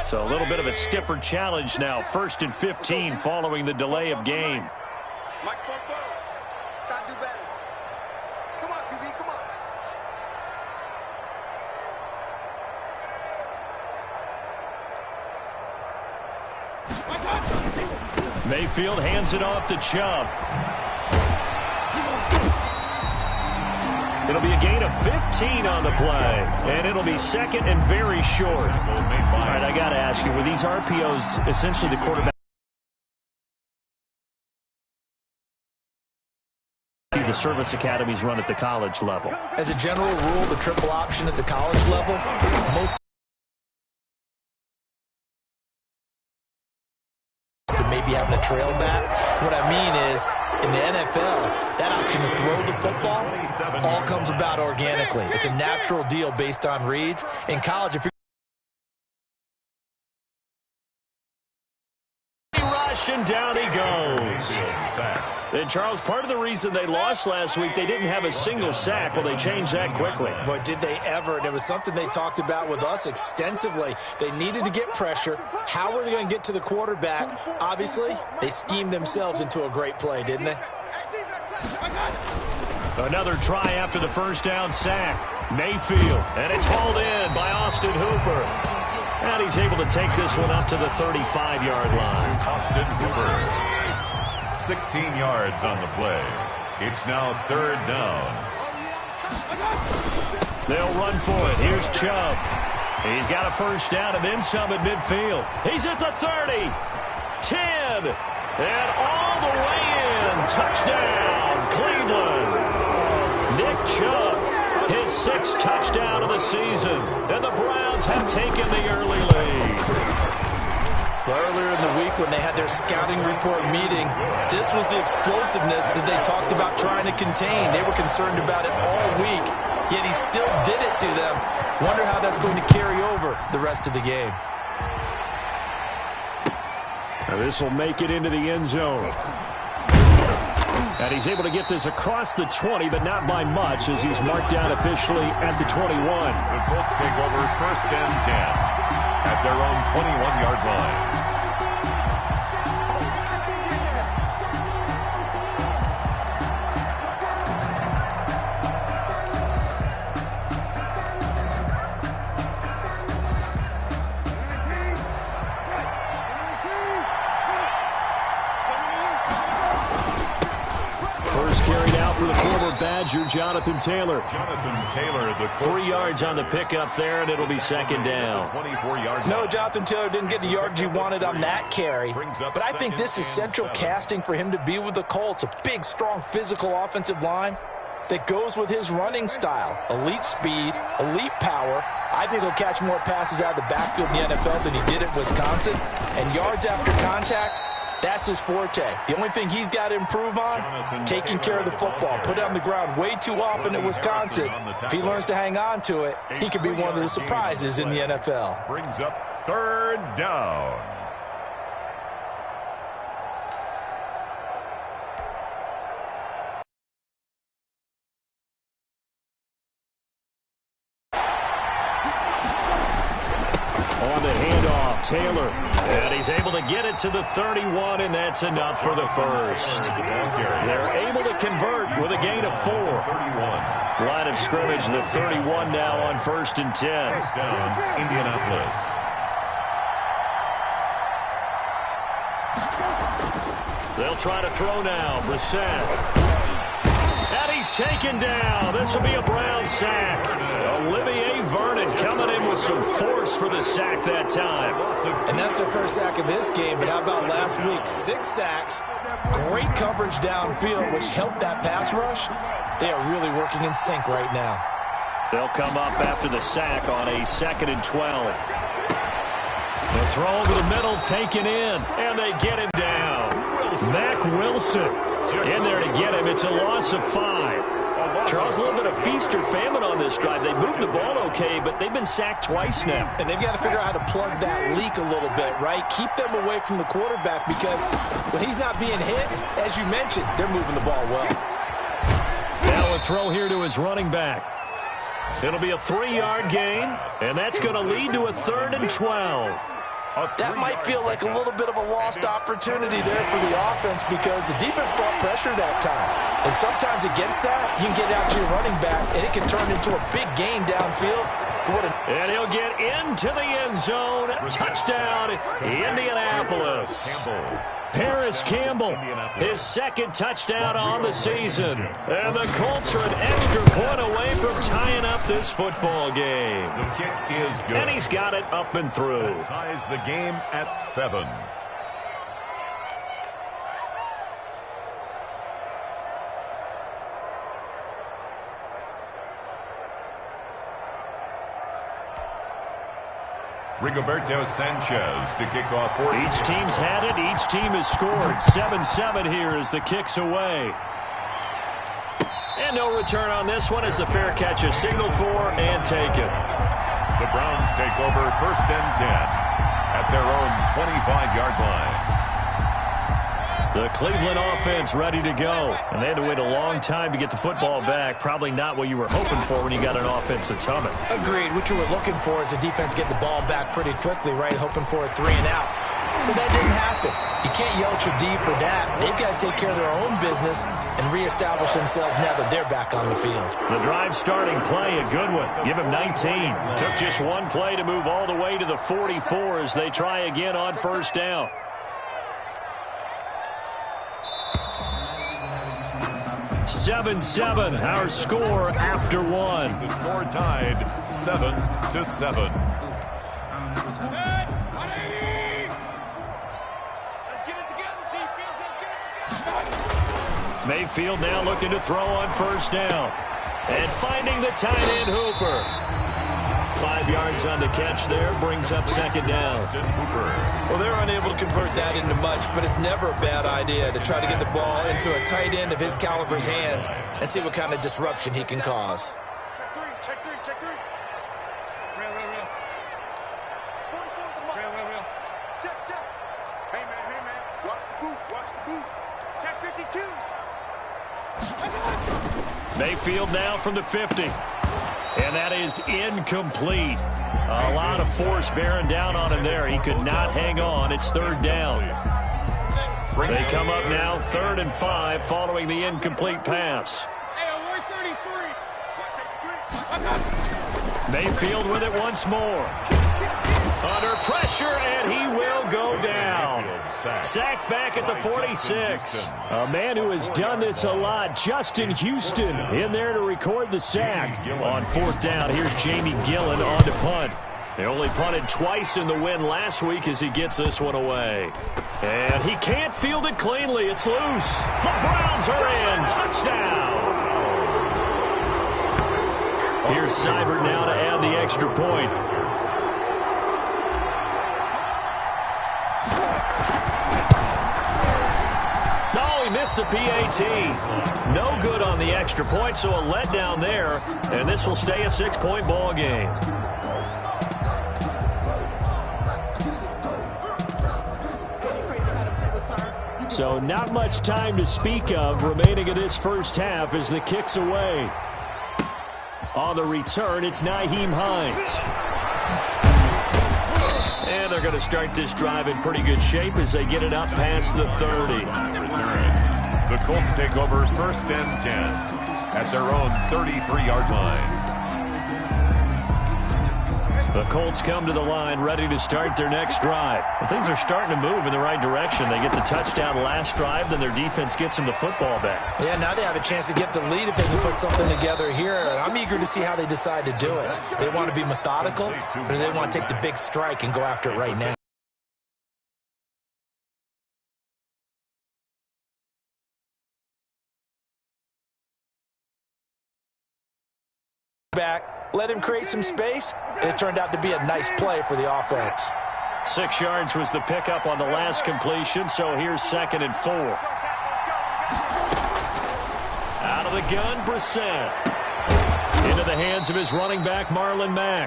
So a little bit of a stiffer challenge now. 1st and 15 following the delay of game. Mike's going forward. Try to do better. Come on, QB, come on. Mayfield hands it off to Chubb. It'll be a gain of 15 on the play, and it'll be second and very short. All right, I got to ask you, were these RPOs essentially the quarterback? The service academies run at the college level. As a general rule, the triple option at the college level, most maybe having a trail back. What I mean is, in the NFL, that option to throw the football all comes about organically. It's a natural deal based on reads. In college, if you're and down he goes. And Charles, part of the reason they lost last week, they didn't have a single sack. Well, they changed that quickly. But did they ever? And it was something they talked about with us extensively. They needed to get pressure. How were they going to get to the quarterback? Obviously, they schemed themselves into a great play, didn't they? Another try after the first down sack. Mayfield, and it's hauled in by Austin Hooper. And he's able to take this one up to the 35-yard line. Austin Hooper, 16 yards on the play. It's now 3rd down. They'll run for it. Here's Chubb. He's got a first down and then some at midfield. He's at the 30, 10, and all the way in. Touchdown, Cleveland. Nick Chubb, his 6th touchdown of the season, and the Browns have taken the early lead. Well, earlier in the week when they had their scouting report meeting, this was the explosiveness that they talked about trying to contain. They were concerned about it all week, yet he still did it to them. Wonder how that's going to carry over the rest of the game. Now this will make it into the end zone. And he's able to get this across the 20, but not by much, as he's marked down officially at the 21. The Colts take over 1st and 10 at their own 21-yard line. Badger Jonathan Taylor. The 3 yards on the pickup there, and it'll be 2nd down. 24-yard. No, Jonathan Taylor didn't get the yardage he wanted on that carry. But I think this is central casting for him to be with the Colts. A big, strong, physical offensive line that goes with his running style. Elite speed, elite power. I think he'll catch more passes out of the backfield in the NFL than he did at Wisconsin. And yards after contact, that's his forte. The only thing he's got to improve on, taking care of the football. Put it on the ground way too often at Wisconsin. If he learns to hang on to it, he could be one of the surprises in the NFL. Brings up 3rd down. On the handoff, Taylor. And he's able to get it to the 31, and that's enough for the first. They're able to convert with a gain of 4. Line of scrimmage, the 31 now on 1st and 10. First down, Indianapolis. They'll try to throw now. Brissett. And he's taken down. This will be a Brown sack. Olivier Vernon coming in with some force for the sack that time. And that's the first sack of this game, but how about last week? 6 sacks, great coverage downfield, which helped that pass rush. They are really working in sync right now. They'll come up after the sack on a 2nd and 12. The throw over the middle, taken in, and they get him down. Mack Wilson in there to get him. It's a loss of 5. Charles, a little bit of feast or famine on this drive. They moved the ball okay, but they've been sacked twice now. And they've got to figure out how to plug that leak a little bit, right? Keep them away from the quarterback, because when he's not being hit, as you mentioned, they're moving the ball well. Now a throw here to his running back. It'll be a 3-yard gain, and that's going to lead to a 3rd and 12. That might feel like a little bit of a lost opportunity there for the offense because the defense brought pressure that time. And sometimes against that, you can get out to your running back, and it can turn into a big gain downfield. And he'll get into the end zone. Touchdown, Indianapolis. Paris Campbell, his second touchdown on the season. And the Colts are an extra point away from tying up this football game. The kick is good. And he's got it up and through. That ties the game at 7. Rigoberto Sanchez to kick off. Each team's had it. Each team has scored. 7-7 here as the kick's away. And no return on this one as the fair catch is signaled for and taken. The Browns take over 1st and 10 at their own 25-yard line. The Cleveland offense ready to go. And they had to wait a long time to get the football back. Probably not what you were hoping for when you got an offense that's humming. Agreed. What you were looking for is the defense get the ball back pretty quickly, right? Hoping for a 3 and out. So that didn't happen. You can't yell at your D for that. They've got to take care of their own business and reestablish themselves now that they're back on the field. The drive starting play, a good one. Give him 19. Took just one play to move all the way to the 44 as they try again on 1st down. Seven, our score after one. The score tied 7-7. Mayfield now looking to throw on 1st down. And finding the tight end Hooper. 5 yards on the catch there, brings up 2nd down. Well, they're unable to convert that into much, but it's never a bad idea to try to get the ball into a tight end of his caliber's hands and see what kind of disruption he can cause. Check three. Real. 44, come on. Real. Check. Hey, man. Watch the boot. Check 52. Mayfield now from the 50. And that is incomplete. A lot of force bearing down on him there. He could not hang on. It's 3rd down. They come up now 3rd and 5 following the incomplete pass. Mayfield with it once more. Under pressure, and he will go down. Sacked back at the 46. A man who has done this a lot, Justin Houston, in there to record the sack. On 4th down, here's Jamie Gillen on to punt. They only punted twice in the win last week as he gets this one away. And he can't field it cleanly. It's loose. The Browns are in. Touchdown. Here's Seibert now to add the extra point. Missed the PAT. No good on the extra point, so a letdown there. And this will stay a 6-point ball game. So not much time to speak of remaining in this first half as the kick's away. On the return, it's Nyheim Hines. And they're going to start this drive in pretty good shape as they get it up past the 30. The Colts take over 1st and 10 at their own 33-yard line. The Colts come to the line ready to start their next drive. And things are starting to move in the right direction. They get the touchdown last drive, then their defense gets them the football back. Yeah, now they have a chance to get the lead if they can put something together here. And I'm eager to see how they decide to do it. Do they want to be methodical, or do they want to take the big strike and go after it right now? Back, let him create some space, and it turned out to be a nice play for the offense. 6 yards was the pickup on the last completion, so here's 2nd and 4. Out of the gun, Brissett. Into the hands of his running back, Marlon Mack.